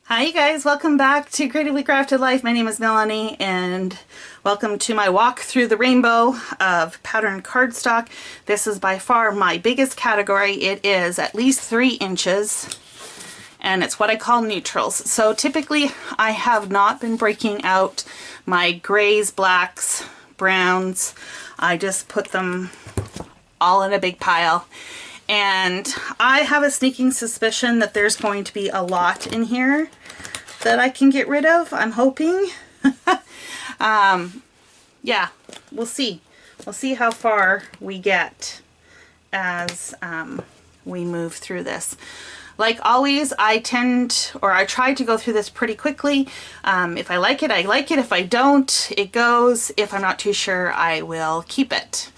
Hi you guys, welcome back to Creatively Crafted Life. My name is Melanie and welcome to my walk through the rainbow of patterned cardstock. This is by far my biggest category. It is at least 3 inches and it's what I call neutrals. So typically I have not been breaking out my grays, blacks, browns. I just put them all in a big pile. And I have a sneaking suspicion that there's going to be a lot in here that I can get rid of. I'm hoping. Yeah, we'll see. We'll see how far we get as we move through this. Like always, I try to go through this pretty quickly. If I like it, I like it. If I don't, it goes. If I'm not too sure, I will keep it.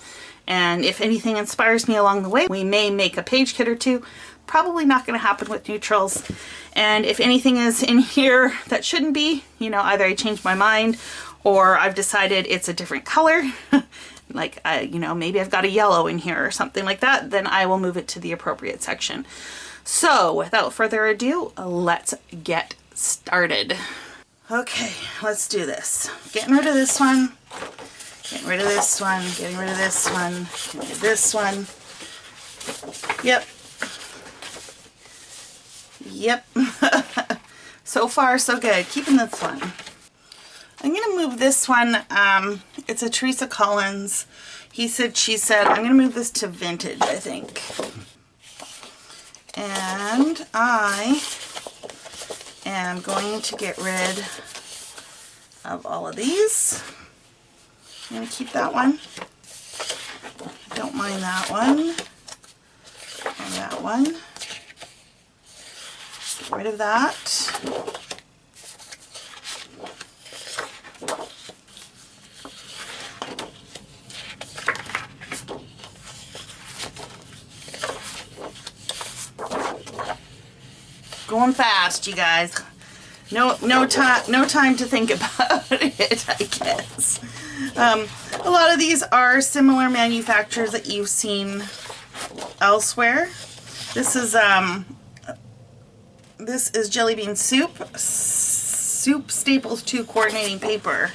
And if anything inspires me along the way, we may make a page kit or two. Probably not going to happen with neutrals. And if anything is in here that shouldn't be, you know, either I changed my mind or I've decided it's a different color, like, you know, maybe I've got a yellow in here or something like that, then I will move it to the appropriate section. So without further ado, let's get started. Okay, let's do this. Getting rid of this one. Getting rid of this one, getting rid of this one, getting rid of this one. Yep. Yep. So far, so good. Keeping this one. I'm going to move this one. It's a Teresa Collins. He said, she said. I'm going to move this to vintage, I think. And I am going to get rid of all of these. I'm going to keep that one. I don't mind that one. And that one. Get rid of that. Going fast, you guys. No time to think about it, I guess. A lot of these are similar manufacturers that you've seen elsewhere. This is Jelly Bean Soup Staples 2 coordinating paper.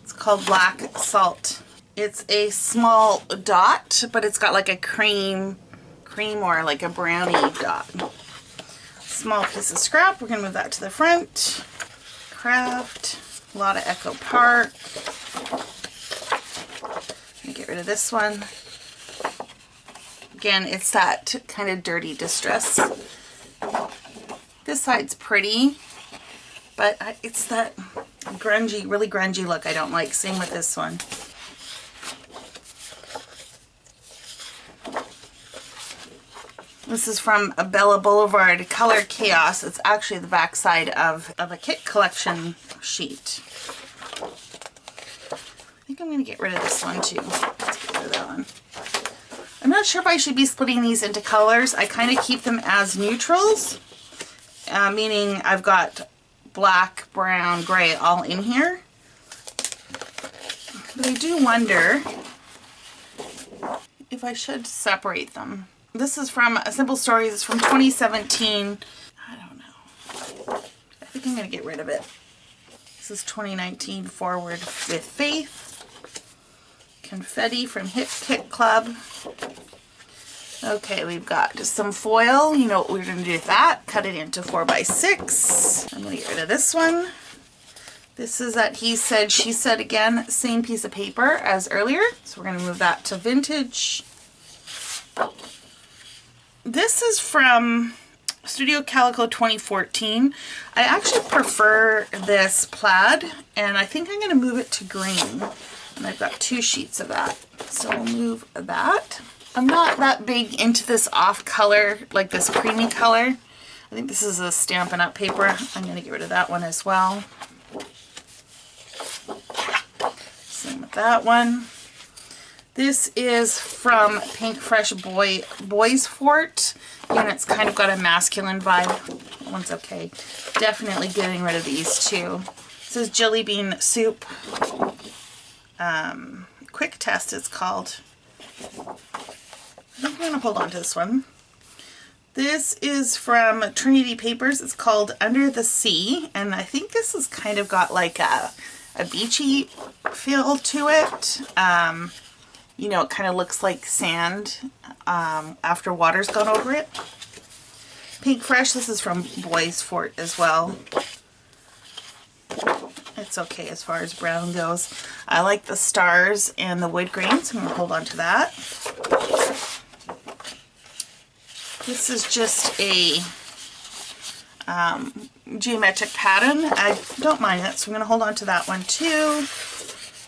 It's called Black Salt. It's a small dot, but it's got like a cream or like a brownie dot. Small piece of scrap. We're gonna move that to the front. Craft. A lot of Echo Park. Get rid of this one. Again, it's that kind of dirty distress. This side's pretty, but it's that grungy, really grungy look I don't like. Same with this one. This is from Bella Boulevard Color Chaos. It's actually the back side of a kit collection sheet. I think I'm going to get rid of this one too. Let's get rid of that one. I'm not sure if I should be splitting these into colors. I kind of keep them as neutrals, meaning I've got black, brown, gray all in here. But I do wonder if I should separate them. This is from Simple Stories. It's from 2017. I don't know. I think I'm going to get rid of it. This is 2019 Forward with Faith. Confetti from Hip Kit Club. Okay, we've got some foil. You know what we're going to do with that. Cut it into 4x6. I'm going to get rid of this one. This is that He Said, She Said again. Same piece of paper as earlier. So we're going to move that to vintage. This is from Studio Calico 2014. I actually prefer this plaid, and I think I'm going to move it to green. And I've got 2 sheets of that. So we'll move that. I'm not that big into this off color, like this creamy color. I think this is a Stampin' Up! Paper. I'm going to get rid of that one as well. Same with that one. This is from Pink Fresh Boys Fort. Again, it's kind of got a masculine vibe. That one's okay. Definitely getting rid of these two. This is Jelly Bean Soup. Quick Test it's called. I think I'm going to hold on to this one. This is from Trinity Papers. It's called Under the Sea, and I think this has kind of got like a beachy feel to it. You know, it kind of looks like sand after water's gone over it. Pink Fresh, this is from Boys Fort as well. It's okay as far as brown goes. I like the stars and the wood grain, so I'm going to hold on to that. This is just a geometric pattern. I don't mind that, so I'm going to hold on to that one too.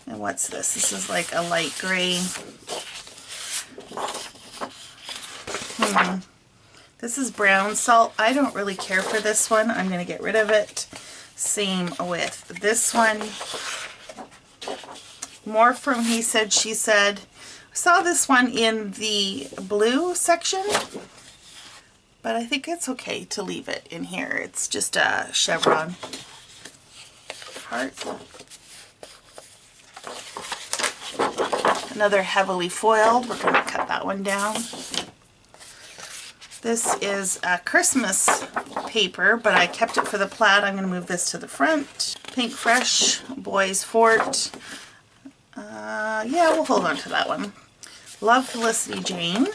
And what's this? This is like a light gray. This is brown salt. I don't really care for this one. I'm going to get rid of it. Same with this one. More from He Said, She Said. I saw this one in the blue section, but I think it's okay to leave it in here. It's just a chevron heart. Another heavily foiled. We're going to cut that one down. This is a Christmas paper, but I kept it for the plaid. I'm going to move this to the front. Pink Fresh, Boys Fort. Yeah, we'll hold on to that one. Love Felicity Jane.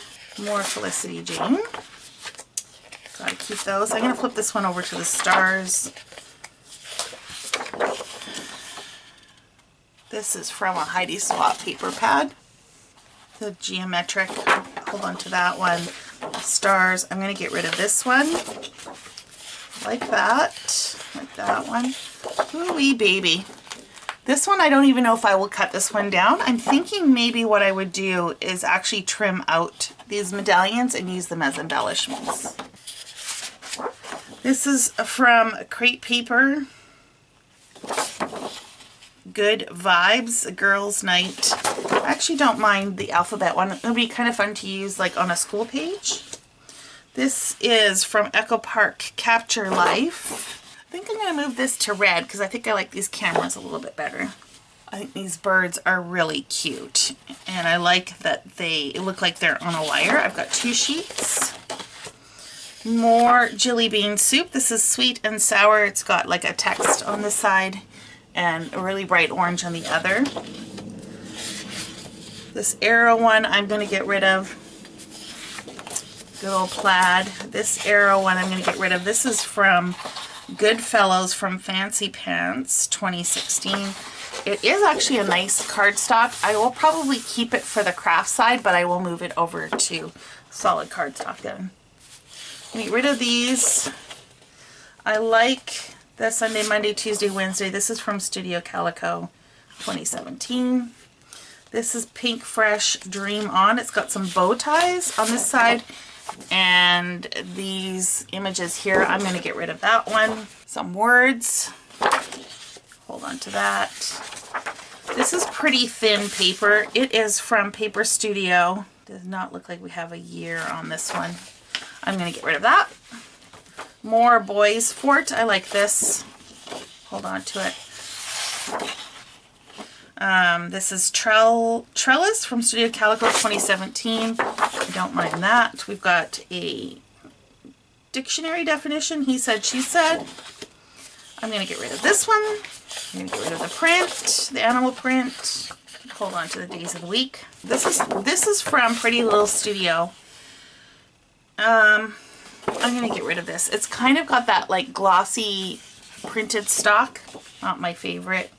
More Felicity Jane. Gotta keep those. I'm going to flip this one over to the stars. This is from a Heidi Swap paper pad. The geometric. Hold on to that one. Stars. I'm going to get rid of this one. Like that. Like that one. Ooh-wee baby. This one, I don't even know if I will cut this one down. I'm thinking maybe what I would do is actually trim out these medallions and use them as embellishments. This is from Crate Paper. Good Vibes, a girls' night. I actually don't mind the alphabet one. It'll be kind of fun to use like on a school page. This is from Echo Park, Capture Life. I think I'm going to move this to red because I think I like these cameras a little bit better. I think these birds are really cute, and I like that they look like they're on a wire. I've got 2 sheets. More Jelly Bean Soup. This is sweet and sour. It's got like a text on this side and a really bright orange on the other. This arrow one I'm going to get rid of. Good old plaid. This arrow one I'm going to get rid of. This is from Goodfellows from Fancy Pants 2016. It is actually a nice cardstock. I will probably keep it for the craft side, but I will move it over to solid cardstock then. Get rid of these. I like the Sunday, Monday, Tuesday, Wednesday. This is from Studio Calico 2017. This is Pink Fresh Dream On. It's got some bow ties on this side. And these images here, I'm going to get rid of that one. Some words. Hold on to that. This is pretty thin paper. It is from Paper Studio. Does not look like we have a year on this one. I'm going to get rid of that. More Boys Fort. I like this. Hold on to it. This is Trellis from Studio Calico 2017. I don't mind that. We've got a dictionary definition. He Said, She Said. I'm going to get rid of this one. I'm going to get rid of the print, the animal print. Hold on to the days of the week. This is from Pretty Little Studio. I'm going to get rid of this. It's kind of got that like glossy printed stock. Not my favorite.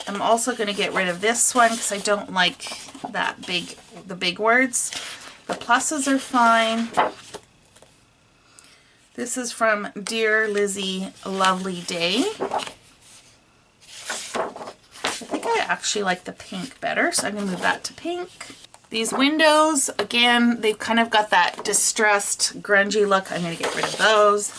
I'm also going to get rid of this one because I don't like the big words. The pluses are fine. This is from Dear Lizzie, Lovely Day. I think I actually like the pink better, so I'm going to move that to pink. These windows, again, they've kind of got that distressed, grungy look. I'm going to get rid of those.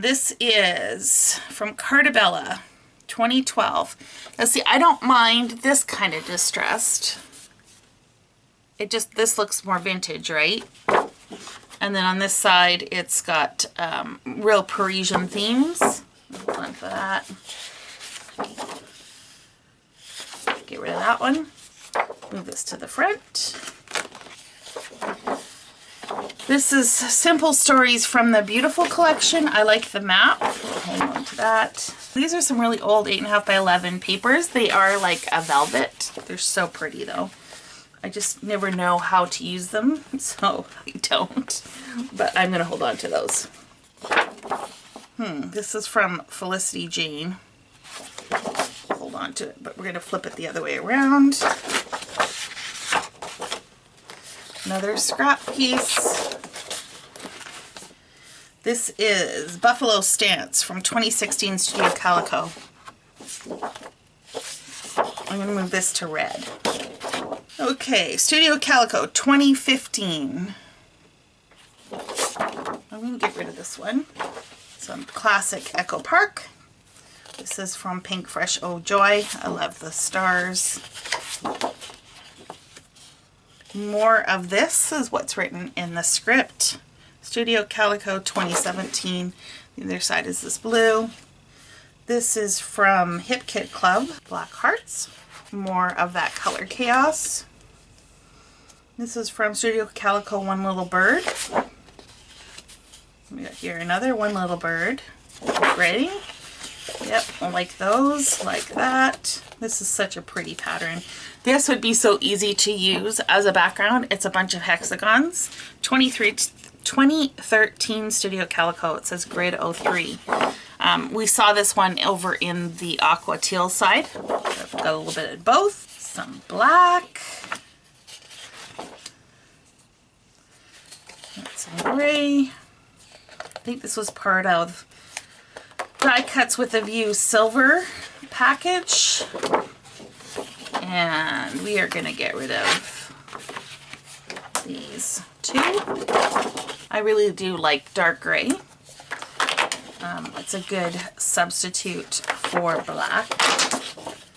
This is from Cartabella 2012. Now see, I don't mind this kind of distressed. This looks more vintage, right? And then on this side, it's got real Parisian themes. Hold on for that. Get rid of that one. Move this to the front. This is Simple Stories from the Beautiful collection. I like the map. We'll hold on to that. These are some really old 8.5 by 11 papers. They are like a velvet. They're so pretty though. I just never know how to use them, so I don't. But I'm gonna hold on to those. This is from Felicity Jane. Hold on to it, but we're gonna flip it the other way around. Another scrap piece. This is Buffalo Stance from 2016 Studio Calico. I'm going to move this to red. Okay, Studio Calico 2015. I'm going to get rid of this one. Some classic Echo Park. This is from Pink Fresh Oh Joy. I love the stars. More of this is what's written in the script. Studio Calico 2017. The other side is this blue. This is from Hip Kit Club, Black Hearts. More of that color chaos. This is from Studio Calico One Little Bird. We got here another One Little Bird. Ready? Yep, I like those, like that. This is such a pretty pattern. This would be so easy to use as a background. It's a bunch of hexagons. 2013 Studio Calico. It says Grid 03. We saw this one over in the aqua teal side. I've got a little bit of both. Some black. Some gray. I think this was part of Die Cuts with a View silver package. And we are going to get rid of these two. I really do like dark gray. It's a good substitute for black.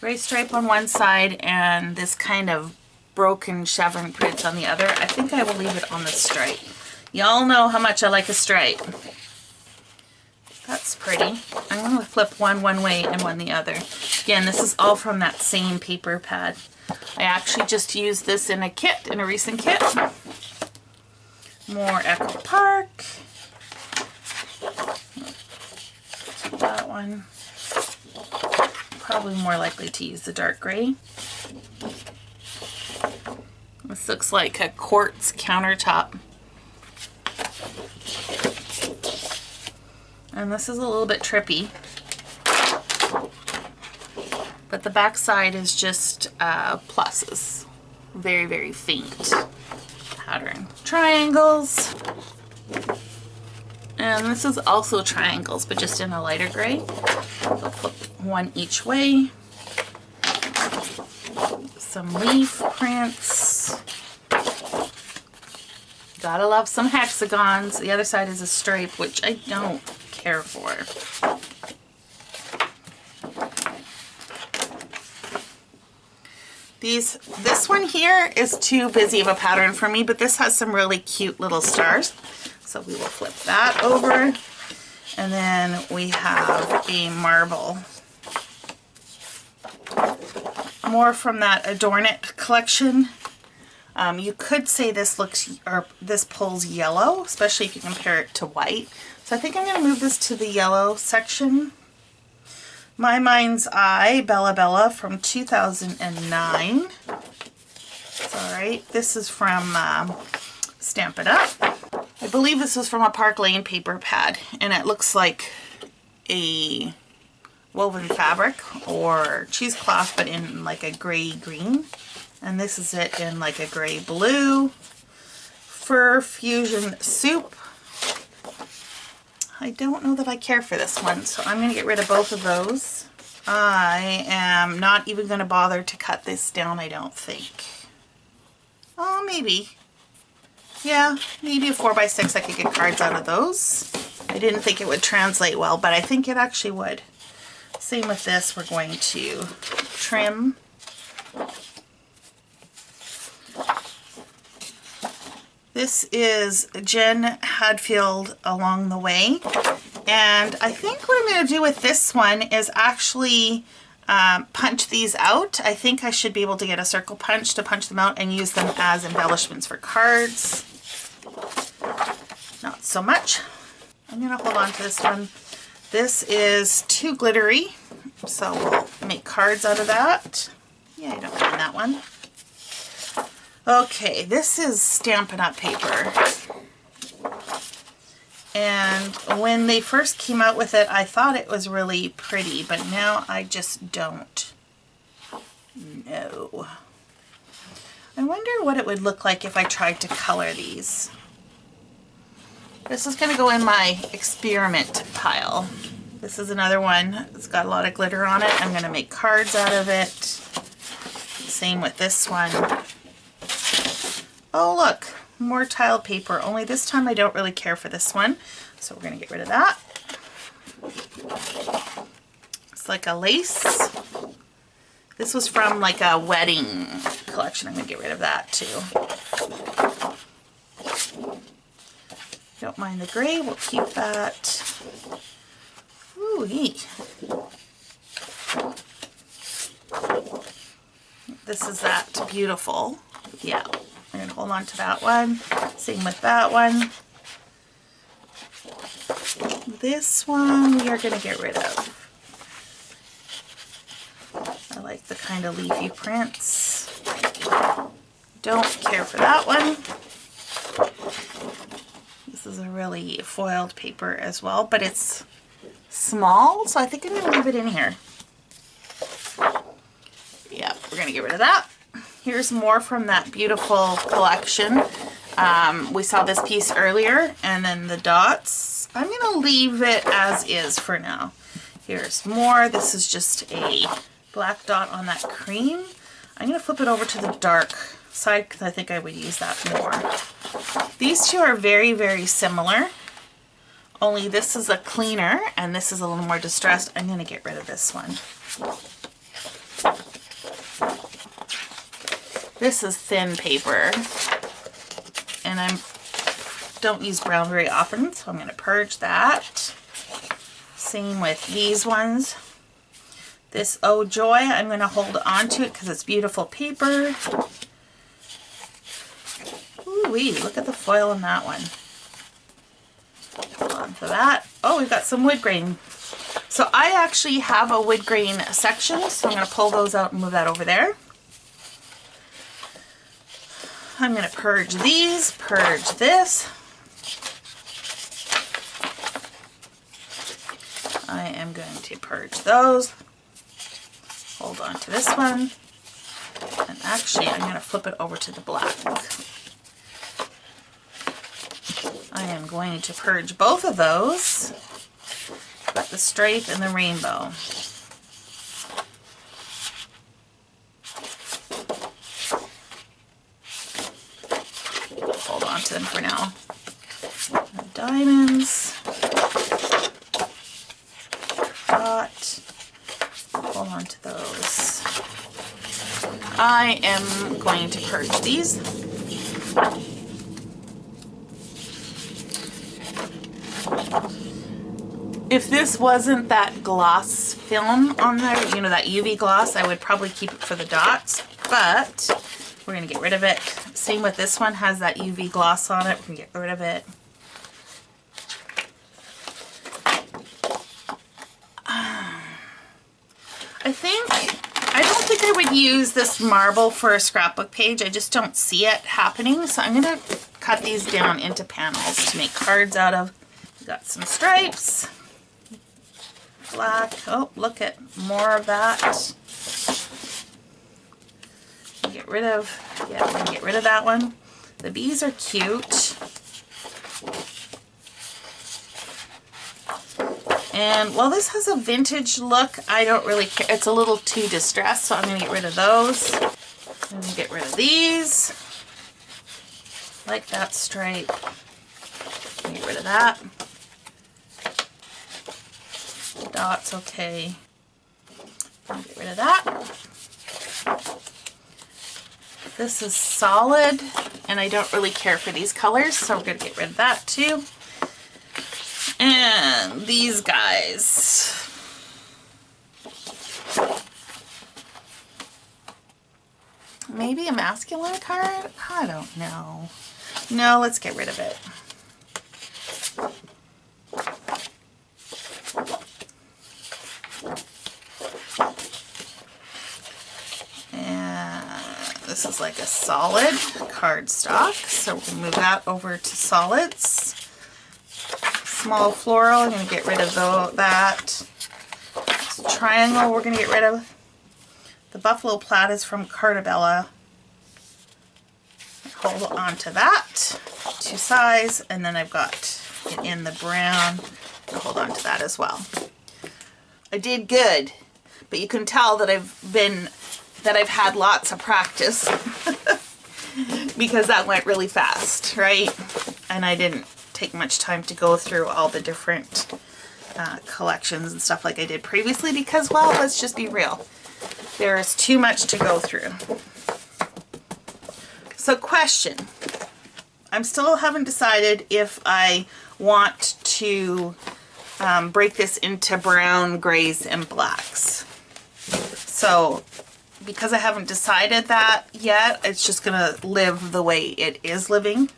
Gray stripe on one side and this kind of broken chevron print on the other. I think I will leave it on the stripe. Y'all know how much I like a stripe. That's pretty. I'm going to flip one way and one the other. Again, this is all from that same paper pad. I actually just used this in a kit, in a recent kit. More Echo Park. That one. Probably more likely to use the dark gray. This looks like a quartz countertop. And this is a little bit trippy. But the back side is just pluses. Very, very faint pattern. Triangles. And this is also triangles, but just in a lighter gray. I'll flip one each way. Some leaf prints. Gotta love some hexagons. The other side is a stripe, which I don't care for. This one here is too busy of a pattern for me, but this has some really cute little stars. So we will flip that over. And then we have a marble. More from that Adorn It collection. You could say this looks, or this pulls yellow, especially if you compare it to white. So I think I'm going to move this to the yellow section. My Mind's Eye, Bella Bella from 2009. It's alright. This is from Stamp It Up. I believe this is from a Park Lane paper pad, and it looks like a woven fabric or cheesecloth, but in like a gray green. And this is it in like a gray blue. Fur Fusion Soup. I don't know that I care for this one, so I'm going to get rid of both of those. I am not even going to bother to cut this down, I don't think. Oh, maybe. Yeah, maybe a 4x6 I could get cards out of those. I didn't think it would translate well, but I think it actually would. Same with this, we're going to trim. This is Jen Hadfield Along the Way. And I think what I'm going to do with this one is actually punch these out. I think I should be able to get a circle punch to punch them out and use them as embellishments for cards. not so much. I'm gonna hold on to this one. This is too glittery, so we'll make cards out of that. Yeah, I don't mind that one. Okay, this is Stampin' Up! Paper. And when they first came out with it, I thought it was really pretty, but now I just don't know. I wonder what it would look like if I tried to color these. This is going to go in my experiment pile. This is another one. It's got a lot of glitter on it. I'm going to make cards out of it. Same with this one. Oh, look, more tiled paper. Only this time I don't really care for this one. So we're going to get rid of that. It's like a lace. This was from like a wedding collection. I'm going to get rid of that too. Don't mind the gray, we'll keep that. Ooh-wee. This is that beautiful. Yeah, we're gonna hold on to that one. Same with that one. This one we are gonna get rid of. I like the kind of leafy prints. Don't care for that one. This is a really foiled paper as well, but it's small, so I think I'm going to leave it in here. Yeah, we're going to get rid of that. Here's more from that beautiful collection. We saw this piece earlier, and then the dots. I'm going to leave it as is for now. Here's more. This is just a black dot on that cream. I'm going to flip it over to the dark side because I think I would use that more. These two are very, very similar, only this is a cleaner and this is a little more distressed. I'm going to get rid of this one. This is thin paper, and I don't use brown very often, so I'm going to purge that. Same with these ones. This Oh Joy, I'm going to hold on to it because it's beautiful paper. Ooh-wee, look at the foil on that one. Hold on to that. Oh, we've got some wood grain. So I actually have a wood grain section, so I'm going to pull those out and move that over there. I'm going to purge these, purge this. I am going to purge those. Hold on to this one. And actually, I'm going to flip it over to the black. I am going to purge both of those. Got the stripe and the rainbow. Hold on to them for now. The diamonds. Dot. Hold on to those. I am going to purge these. If this wasn't that gloss film on there, you know, that UV gloss, I would probably keep it for the dots, but we're going to get rid of it. Same with this one, has that UV gloss on it. We're going to get rid of it. I don't think I would use this marble for a scrapbook page. I just don't see it happening. So I'm going to cut these down into panels to make cards out of. We've got some stripes. Black. Oh, look at more of that. Get rid of, yeah, we're going to get rid of that one. The bees are cute. And while this has a vintage look, I don't really care. It's a little too distressed, so I'm going to get rid of those. I'm going to get rid of these. Like that stripe. Get rid of that. The dot's okay. I'll get rid of that. This is solid, and I don't really care for these colors, so we're going to get rid of that too. And these guys. Maybe a masculine card? I don't know. No, let's get rid of it. this is like a solid cardstock, so we'll move that over to solids. Small floral, I'm going to get rid of that. This triangle we're going to get rid of. The buffalo plaid is from Cartabella. Hold on to that, 2 size, and then I've got it in the brown. I'll hold on to that as well. I did good, but you can tell that I've had lots of practice because that went really fast, right? And I didn't take much time to go through all the different collections and stuff like I did previously because, well, let's just be real. There's too much to go through. So question, I still haven't decided if I want to break this into brown, grays, and blacks. So because I haven't decided that yet, it's just gonna live the way it is living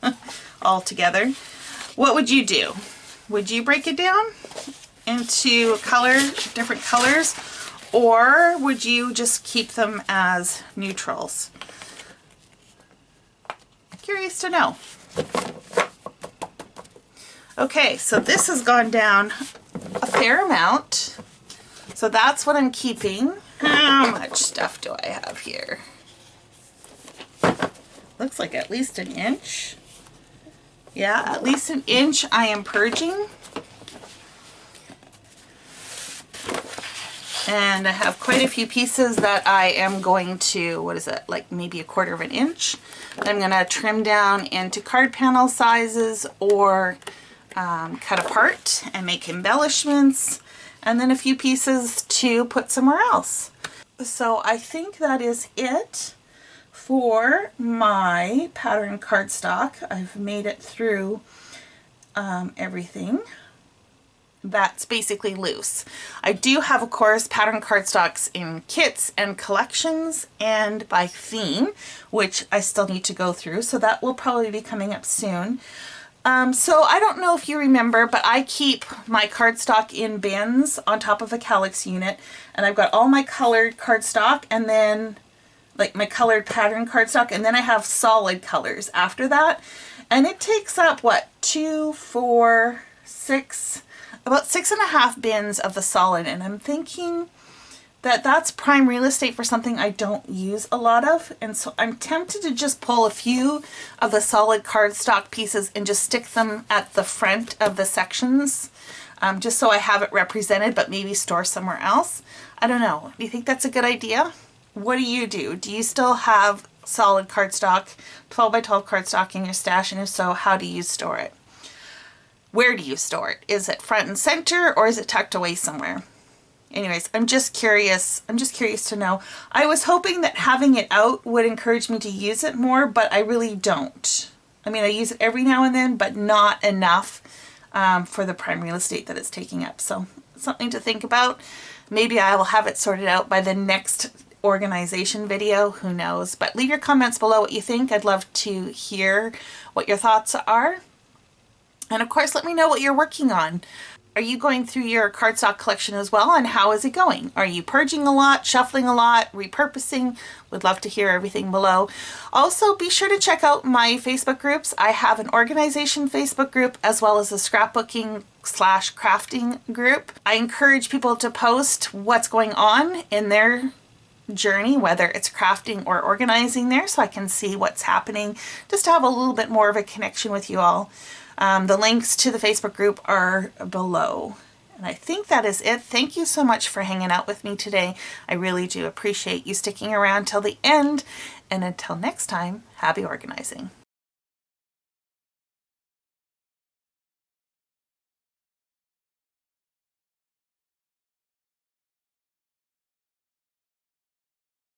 all together. What would you do? Would you break it down into different colors, or would you just keep them as neutrals? Curious to know. Okay, so this has gone down a fair amount. So that's what I'm keeping. How much stuff do I have here? Looks like at least an inch. Yeah, at least an inch I am purging. And I have quite a few pieces that I am going to, what is it, like maybe 1/4 of an inch. I'm going to trim down into card panel sizes or cut apart and make embellishments, and then a few pieces to put somewhere else. So I think that is it for my pattern cardstock. I've made it through everything that's basically loose. I do have, of course, pattern cardstocks in kits and collections and by theme, which I still need to go through, so that will probably be coming up soon. So I don't know if you remember, but I keep my cardstock in bins on top of a calyx unit, and I've got all my colored cardstock and then like my colored pattern cardstock, and then I have solid colors after that, and it takes up what, 2, 4, 6, about 6.5 bins of the solid, and I'm thinking that that's prime real estate for something I don't use a lot of, and so I'm tempted to just pull a few of the solid cardstock pieces and just stick them at the front of the sections, just so I have it represented, but maybe store somewhere else. I don't know. Do you think that's a good idea? What do you do? Do you still have solid cardstock, 12 by 12 cardstock in your stash, and if so, how do you store it? Where do you store it? Is it front and center, or is it tucked away somewhere? Anyways, I'm just curious to know. I was hoping that having it out would encourage me to use it more, but I really don't. I mean, I use it every now and then, but not enough for the prime real estate that it's taking up. So something to think about. Maybe I will have it sorted out by the next organization video, who knows. But leave your comments below what you think. I'd love to hear what your thoughts are. And of course, let me know what you're working on. Are you going through your cardstock collection as well, and how is it going? Are you purging a lot, shuffling a lot, repurposing? Would love to hear everything below. Also, be sure to check out my Facebook groups. I have an organization Facebook group as well as a scrapbooking / crafting group. I encourage people to post what's going on in their journey, whether it's crafting or organizing there, so I can see what's happening, just to have a little bit more of a connection with you all. The links to the Facebook group are below. And I think that is it. Thank you so much for hanging out with me today. I really do appreciate you sticking around till the end. And until next time, happy organizing.